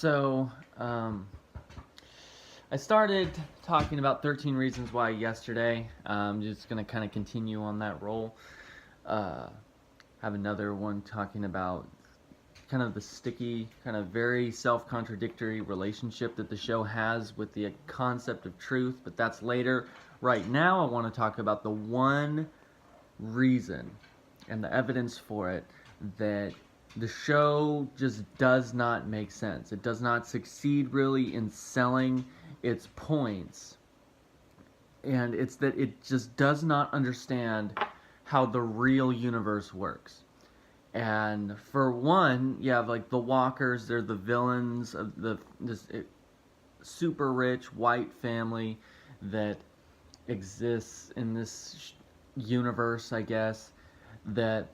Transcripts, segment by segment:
So, I started talking about 13 Reasons Why yesterday. I'm just going to kind of continue on that roll. Have another one talking about kind of the sticky, kind of very self-contradictory relationship that the show has with the concept of truth, but that's later. Right now, I want to talk about the one reason and the evidence for it that the show just does not make sense. It does not succeed really in selling its points. And it's that it just does not understand how the real universe works. And for one, you have like the Walkers, they're the villains of this super rich white family that exists in this universe, I guess, that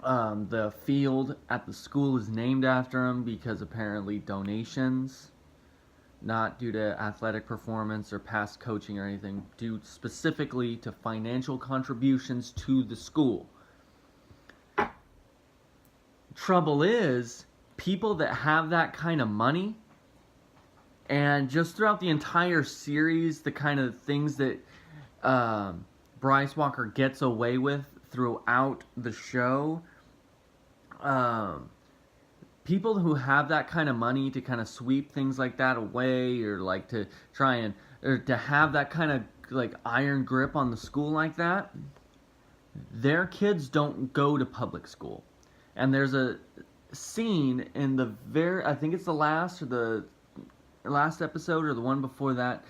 the field at the school is named after him because apparently donations, not due to athletic performance or past coaching or anything, due specifically to financial contributions to the school. Trouble is, people that have that kind of money, and just throughout the entire series, the kind of things that Bryce Walker gets away with throughout the show, people who have that kind of money to kind of sweep things like that away, or like to try and, or to have that kind of like iron grip on the school like that, their kids don't go to public school. And there's a scene in I think it's the last episode or the one before that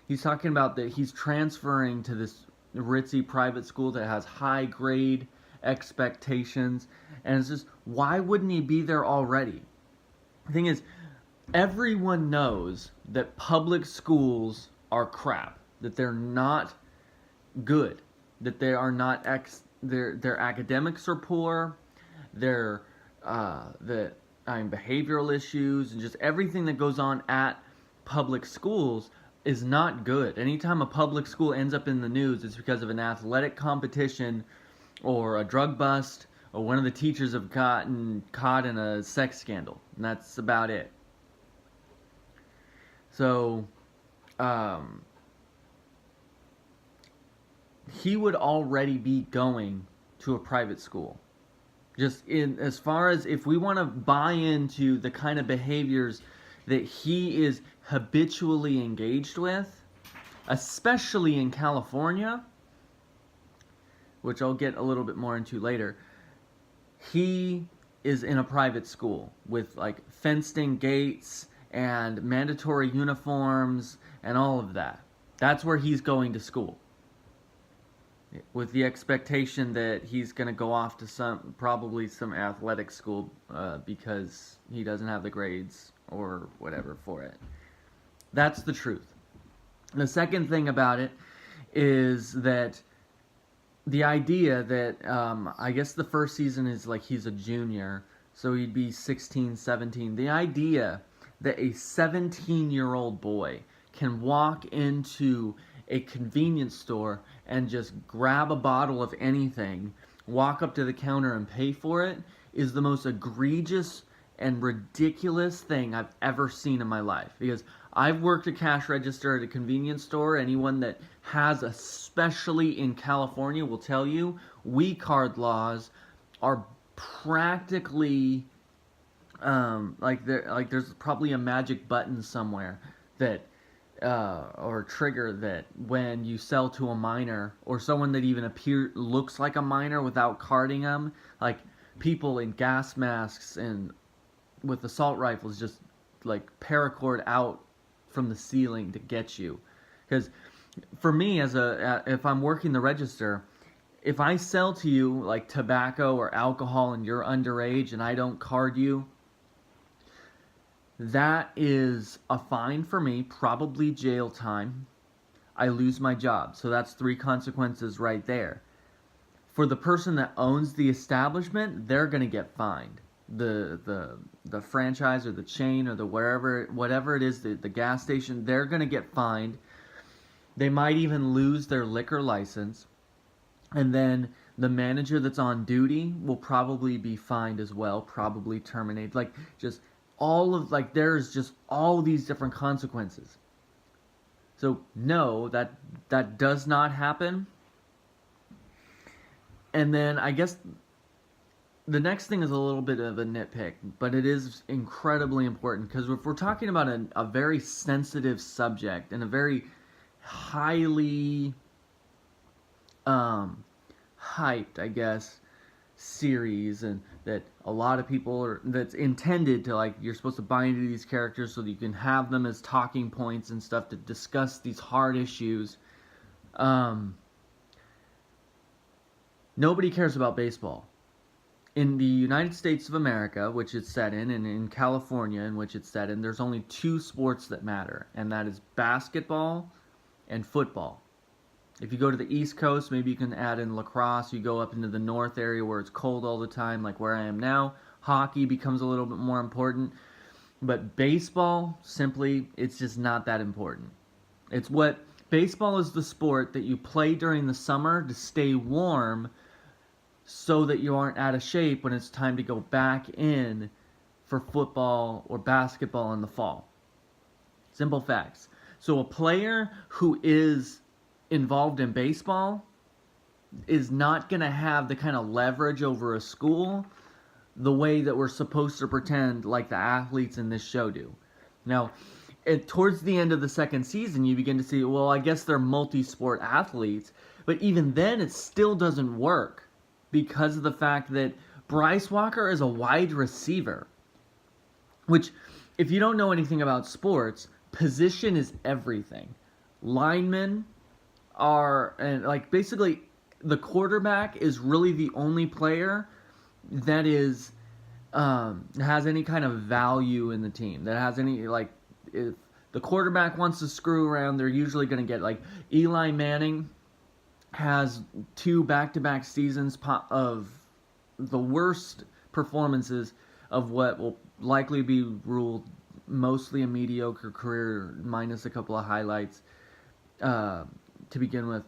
he's talking about that he's transferring to this ritzy private school that has high grade expectations, and it's just, why wouldn't he be there already? The thing is, everyone knows that public schools are crap, that they're not good, that they are not their academics are poor, their behavioral issues and just everything that goes on at public schools is not good. Anytime a public school ends up in the news, it's because of an athletic competition or a drug bust, or one of the teachers have gotten caught in a sex scandal. And that's about it. So, he would already be going to a private school. Just in as far as if we want to buy into the kind of behaviors that he is habitually engaged with, especially in California, which I'll get a little bit more into later, he is in a private school with like fenced-in gates and mandatory uniforms and all of that. That's where he's going to school, with the expectation that he's going to go off to probably some athletic school because he doesn't have the grades or whatever for it. That's the truth. The second thing about it is that the idea that, I guess the first season is like he's a junior, so he'd be 16, 17. The idea that a 17-year-old boy can walk into a convenience store and just grab a bottle of anything, walk up to the counter and pay for it, is the most egregious and ridiculous thing I've ever seen in my life. Because I've worked a cash register at a convenience store. Anyone that has, especially in California, will tell you we card laws are practically there's probably a magic button somewhere that or trigger that when you sell to a minor or someone that even looks like a minor without carding them, like people in gas masks and with assault rifles just like paracord out from the ceiling to get you. Because for me, if I'm working the register, if I sell to you like tobacco or alcohol and you're underage and I don't card you, that is a fine for me, probably jail time. I lose my job. So that's 3 consequences right there. For the person that owns the establishment, they're going to get fined. The franchise or the chain or the whatever it is, the gas station, they're going to get fined. They might even lose their liquor license. And then the manager that's on duty will probably be fined as well, probably terminated. Like, just there's just all these different consequences. So no, that does not happen. And then I guess the next thing is a little bit of a nitpick, but it is incredibly important, because if we're talking about a very sensitive subject and a very highly hyped, I guess, series, and that a lot of people are, that's intended to, like, you're supposed to buy into these characters so that you can have them as talking points and stuff to discuss these hard issues. Nobody cares about baseball. In the United States of America, which it's set in, and in California, in which it's set in, there's only two sports that matter, and that is basketball and football. If you go to the East Coast, maybe you can add in lacrosse. You go up into the north area where it's cold all the time, like where I am now, hockey becomes a little bit more important. But baseball, simply, it's just not that important. Baseball is the sport that you play during the summer to stay warm, so that you aren't out of shape when it's time to go back in for football or basketball in the fall. Simple facts. So a player who is involved in baseball is not going to have the kind of leverage over a school the way that we're supposed to pretend like the athletes in this show do. Now, towards the end of the second season, you begin to see, well, I guess they're multi-sport athletes, but even then it still doesn't work, because of the fact that Bryce Walker is a wide receiver. Which, if you don't know anything about sports, position is everything. Linemen are, and like basically, the quarterback is really the only player that is has any kind of value in the team. That has any, like, if the quarterback wants to screw around, they're usually going to get, like, Eli Manning has 2 back-to-back seasons of the worst performances of what will likely be ruled mostly a mediocre career, minus a couple of highlights to begin with.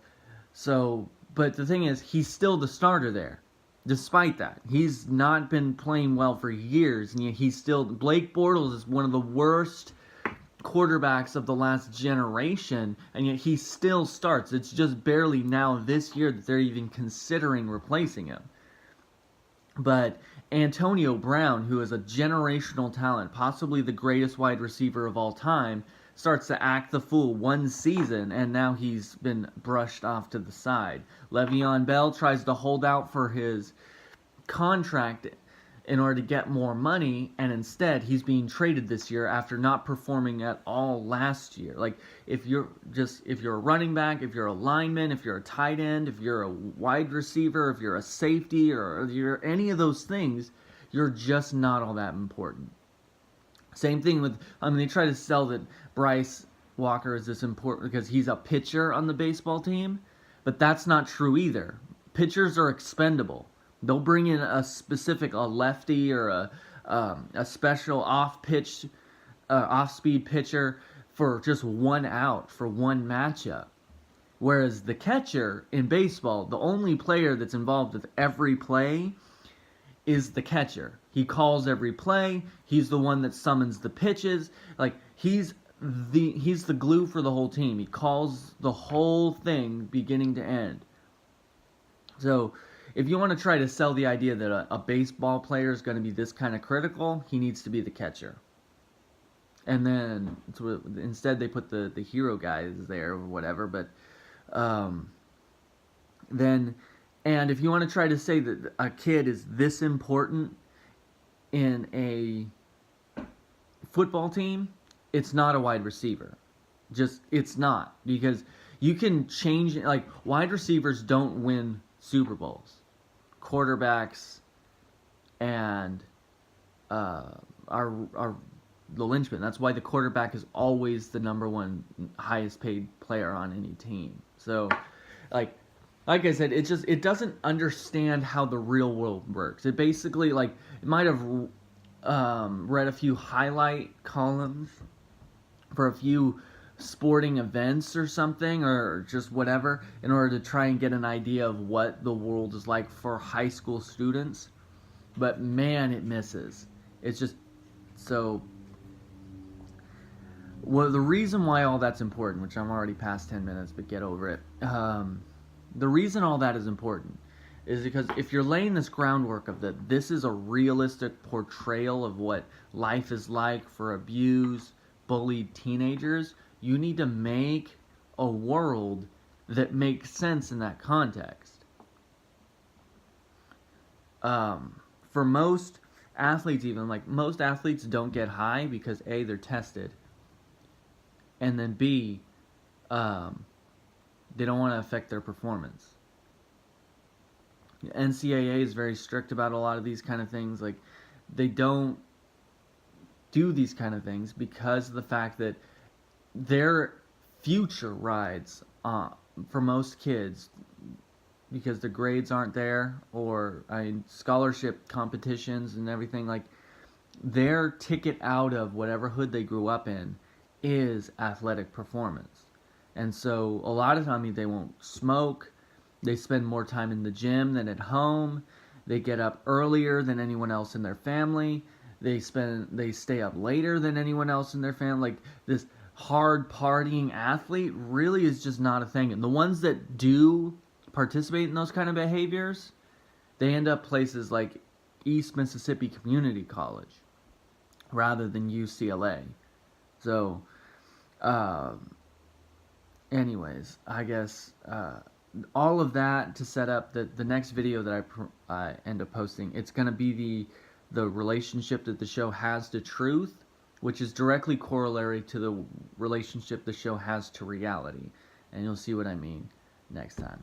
So, but the thing is, he's still the starter there. Despite that, he's not been playing well for years, and yet he's still. Blake Bortles is one of the worst quarterbacks of the last generation, and yet he still starts. It's just barely now this year that they're even considering replacing him. But Antonio Brown, who is a generational talent, possibly the greatest wide receiver of all time, starts to act the fool one season, and now he's been brushed off to the side. Le'Veon Bell tries to hold out for his contract in order to get more money, and instead he's being traded this year after not performing at all last year. Like, if you're a running back, if you're a lineman, if you're a tight end, if you're a wide receiver, if you're a safety, or if you're any of those things, you're just not all that important. Same thing with, they try to sell that Bryce Walker is this important because he's a pitcher on the baseball team, but that's not true either. Pitchers are expendable. They'll bring in a lefty or a special off-speed pitcher for just one out, for one matchup. Whereas the catcher in baseball, the only player that's involved with every play is the catcher. He calls every play. He's the one that summons the pitches. Like, he's the glue for the whole team. He calls the whole thing beginning to end. So, if you want to try to sell the idea that a baseball player is going to be this kind of critical, he needs to be the catcher. And then, instead they put the hero guys there or whatever, but then, and if you want to try to say that a kid is this important in a football team, it's not a wide receiver. It's not. Because you can change, like, wide receivers don't win Super Bowls. Quarterbacks and are the linchpin. That's why the quarterback is always the number one highest paid player on any team. So, like I said, it doesn't understand how the real world works. It basically, like, it might have read a few highlight columns for a few sporting events or something, or just whatever, in order to try and get an idea of what the world is like for high school students. But man, it misses. It's just, So, well, the reason why all that's important, which I'm already past 10 minutes, but get over it. The reason all that is important is because if you're laying this groundwork of that this is a realistic portrayal of what life is like for abused, bullied teenagers, you need to make a world that makes sense in that context. For most athletes, even like most athletes don't get high because A, they're tested, and then B, they don't want to affect their performance. The NCAA is very strict about a lot of these kind of things. Like, they don't do these kind of things because of the fact that their future rides for most kids, because the grades aren't there, or scholarship competitions and everything, like their ticket out of whatever hood they grew up in is athletic performance. And so a lot of time they won't smoke. They spend more time in the gym than at home. They get up earlier than anyone else in their family. They stay up later than anyone else in their family. Like, this hard partying athlete really is just not a thing. And the ones that do participate in those kind of behaviors, they end up places like East Mississippi Community College rather than UCLA. So, anyways, I guess all of that to set up the next video that I end up posting. It's going to be the relationship that the show has to truth, which is directly corollary to the relationship the show has to reality. And you'll see what I mean next time.